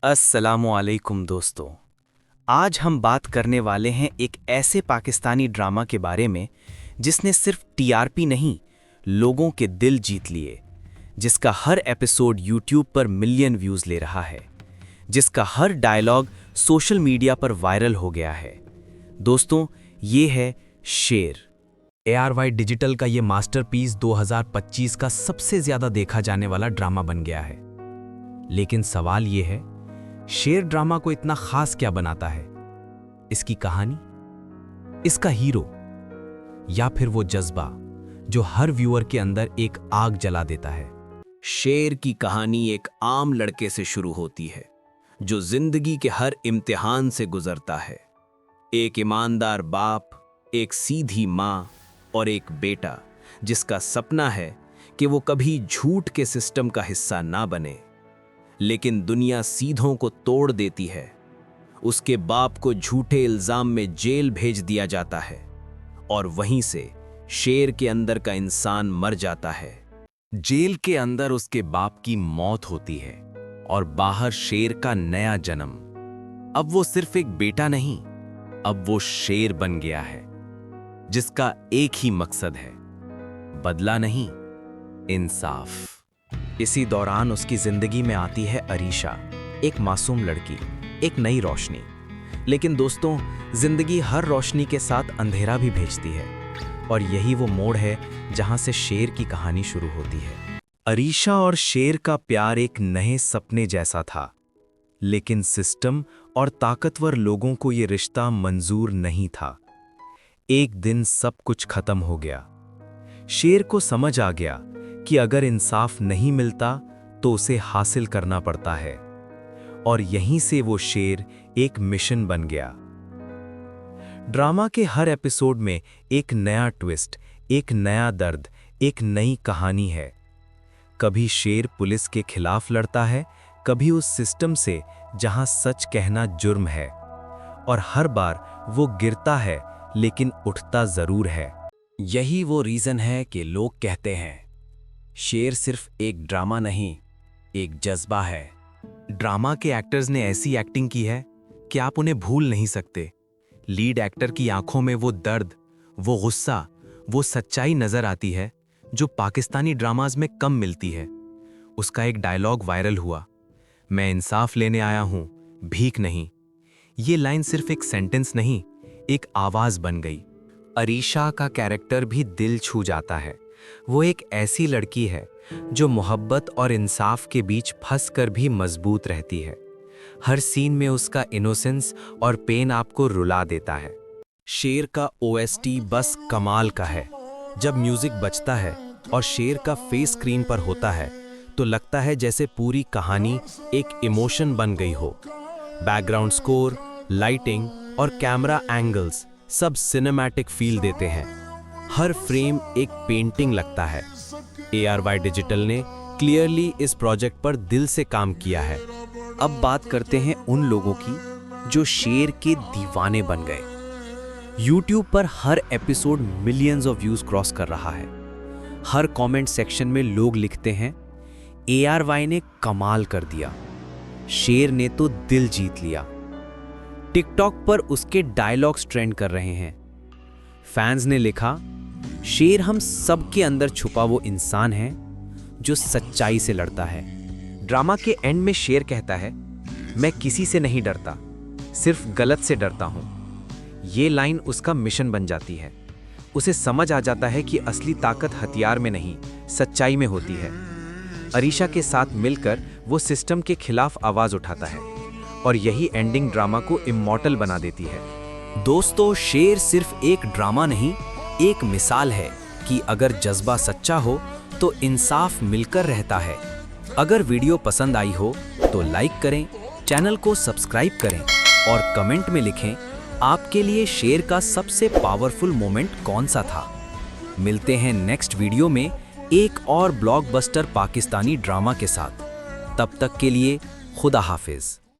अस्सलामुअलैकुम दोस्तों। आज हम बात करने वाले हैं एक ऐसे पाकिस्तानी ड्रामा के बारे में जिसने सिर्फ टीआरपी नहीं, लोगों के दिल जीत लिए, जिसका हर एपिसोड यूट्यूब पर मिलियन व्यूज ले रहा है, जिसका हर डायलॉग सोशल मीडिया पर वायरल हो गया है। दोस्तों, ये है शेर। ARY डिजिटल का ये मास्टरपीस 2025 का सबसे ज्यादा देखा जाने वाला ड्रामा बन गया है। लेकिन सवाल ये है, शेर ड्रामा को इतना खास क्या बनाता है? इसकी कहानी, इसका हीरो, या फिर वो जज्बा जो हर व्यूअर के अंदर एक आग जला देता है? शेर की कहानी एक आम लड़के से शुरू होती है जो जिंदगी के हर इम्तिहान से गुजरता है। एक ईमानदार बाप, एक सीधी माँ और एक बेटा जिसका सपना है कि वो कभी झूठ के सिस्टम का हिस्सा ना बने। लेकिन दुनिया सीधों को तोड़ देती है। उसके बाप को झूठे इल्जाम में जेल भेज दिया जाता है और वहीं से शेर के अंदर का इंसान मर जाता है। जेल के अंदर उसके बाप की मौत होती है और बाहर शेर का नया जन्म। अब वो सिर्फ एक बेटा नहीं, अब वो शेर बन गया है, जिसका एक ही मकसद है, बदला नहीं, इंसाफ। इसी दौरान उसकी जिंदगी में आती है अरीशा, एक मासूम लड़की, एक नई रोशनी। लेकिन दोस्तों, जिंदगी हर रोशनी के साथ अंधेरा भी भेजती है, और यही वो मोड़ है जहां से शेर की कहानी शुरू होती है। अरीशा और शेर का प्यार एक नए सपने जैसा था, लेकिन सिस्टम और ताकतवर लोगों को ये रिश्ता मंजूर नहीं था। एक दिन सब कुछ खत्म हो गया। शेर को समझ आ गया कि अगर इंसाफ नहीं मिलता तो उसे हासिल करना पड़ता है, और यहीं से वो शेर एक मिशन बन गया। ड्रामा के हर एपिसोड में एक नया ट्विस्ट, एक नया दर्द, एक नई कहानी है। कभी शेर पुलिस के खिलाफ लड़ता है, कभी उस सिस्टम से जहां सच कहना जुर्म है, और हर बार वो गिरता है लेकिन उठता जरूर है। यही वो रीजन है कि लोग कहते हैं, शेर सिर्फ एक ड्रामा नहीं, एक जज्बा है। ड्रामा के एक्टर्स ने ऐसी एक्टिंग की है कि आप उन्हें भूल नहीं सकते। लीड एक्टर की आंखों में वो दर्द, वो गुस्सा, वो सच्चाई नजर आती है जो पाकिस्तानी ड्रामाज में कम मिलती है। उसका एक डायलॉग वायरल हुआ, मैं इंसाफ लेने आया हूं, भीख नहीं। ये लाइन सिर्फ एक सेंटेंस नहीं, एक आवाज बन गई। अरीशा का कैरेक्टर भी दिल छू जाता है। वो एक ऐसी लड़की है जो मोहब्बत और इंसाफ के बीच फंसकर भी मजबूत रहती है। हर सीन में उसका इनोसेंस और पेन आपको रुला देता है। शेर का OST बस कमाल का है। जब म्यूजिक बजता है और शेर का फेस स्क्रीन पर होता है तो लगता है जैसे पूरी कहानी एक इमोशन बन गई हो। बैकग्राउंड स्कोर, लाइटिंग और कैमरा एंगल्स सब सिनेमैटिक फील देते हैं। हर फ्रेम एक पेंटिंग लगता है। ARY डिजिटल ने क्लियरली इस प्रोजेक्ट पर दिल से काम किया है। अब बात करते हैं उन लोगों की जो शेर के दीवाने बन गए। YouTube पर हर episode millions of views cross कर रहा है। हर कमेंट सेक्शन में लोग लिखते हैं, ARY ने कमाल कर दिया, शेर ने तो दिल जीत लिया। टिकटॉक पर उसके डायलॉग्स ट्रेंड कर रहे हैं। फैंस ने लिखा, शेर हम सबके अंदर छुपा वो इंसान है जो सच्चाई से लड़ता है। ड्रामा के एंड में शेर कहता है, मैं किसी से नहीं डरता, सिर्फ गलत से डरता हूं। ये लाइन उसका मिशन बन जाती है। उसे समझ आ जाता है कि असली ताकत हथियार में नहीं, सच्चाई में होती है। अरीशा के साथ मिलकर वो सिस्टम के खिलाफ आवाज उठाता है, और यही एंडिंग ड्रामा को इमॉर्टल बना देती है। दोस्तों, शेर सिर्फ एक ड्रामा नहीं, एक मिसाल है कि अगर जज्बा सच्चा हो तो इंसाफ मिलकर रहता है। अगर वीडियो पसंद आई हो तो लाइक करें, चैनल को सब्सक्राइब करें और कमेंट में लिखें आपके लिए शेर का सबसे पावरफुल मोमेंट कौन सा था। मिलते हैं नेक्स्ट वीडियो में एक और ब्लॉकबस्टर पाकिस्तानी ड्रामा के साथ। तब तक के लिए खुदा हाफिज।